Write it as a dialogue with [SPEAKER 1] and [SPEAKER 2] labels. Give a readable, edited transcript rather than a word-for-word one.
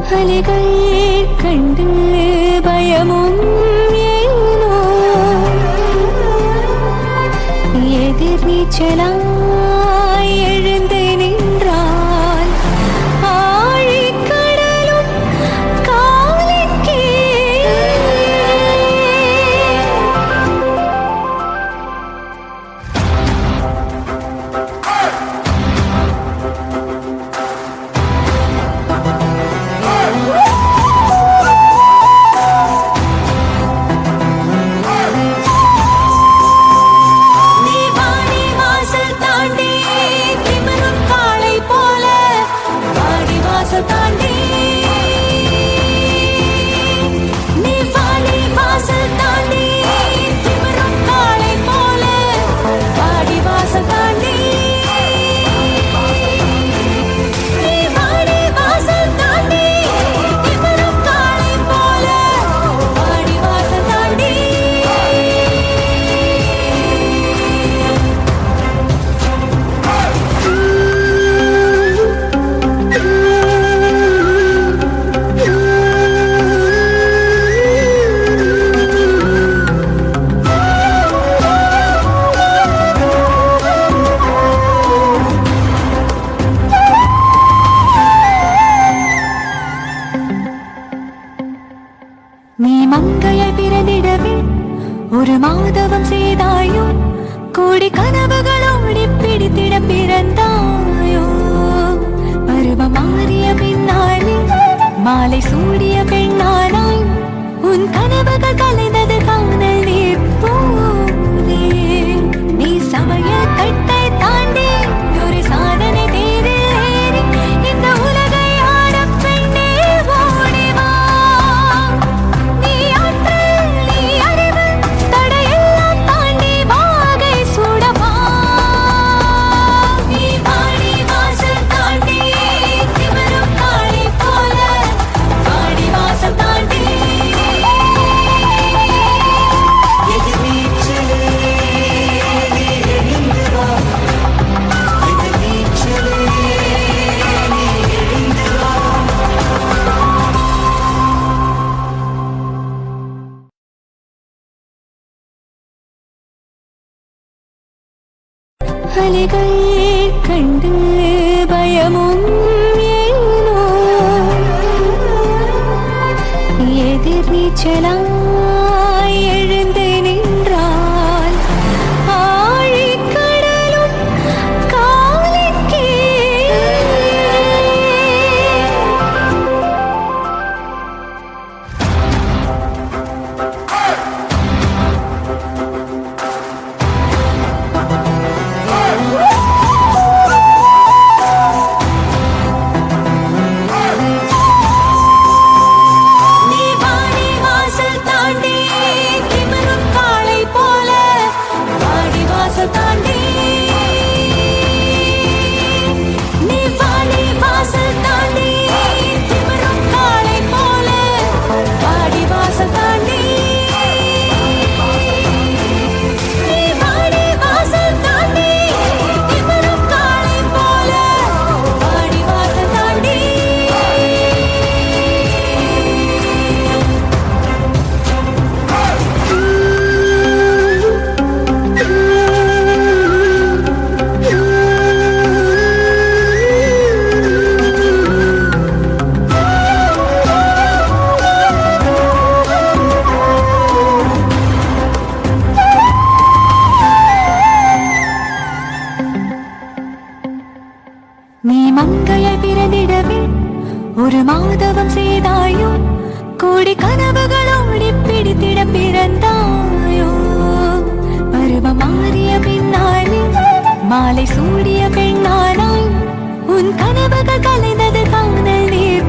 [SPEAKER 1] அலைகள் கண்டு பயமும் ஏனோ எதிர் நீச்சலாய் எழுந்து நின்றால் ஆழிக்கடலும் காலுக்கே நீ மங்கையை பிறந்திடவே ஒரு மாதவம் செய்தாயோ கோடி கனவுகளோடி பிடித்திட பிறந்தாயோ பருவம் மாறிய பின்னாலே மாலை சூடிய பெண்ணானாய் உன் கனவுகள் கலைந்தது காணல் நீர் போலே நீ சமய கட்டை தாண்டி ஒரு சாதனை தேடி இந்த உலகை ஆட பெண்ணே ஓடிவா நீ ஆற்றல் நீ அறிவு தடையெல்லாம் தாண்டி வாகை சுடவா நீ வாடி வாசல் தாண்டி திமிரும் காளை போல வாடி வாசல் தாண்டி அலைகள் கண்டு பயமும் ஏனோ எதிர் நீச்சலாய் எழுந்து நின்றால் ஆழிக்கடலும் காலுக்கே நீ மங்கையை பிறந்திடவே ஒரு மாதவம் செய்தாயோ கோடி கனவுகளோடி பிடித்திட பிறந்தாயோ பருவம் மாறிய பின்னாலே மாலை சூடிய பெண்ணானாய் உன் கனவுகள் கலைந்தது காணல் நீர்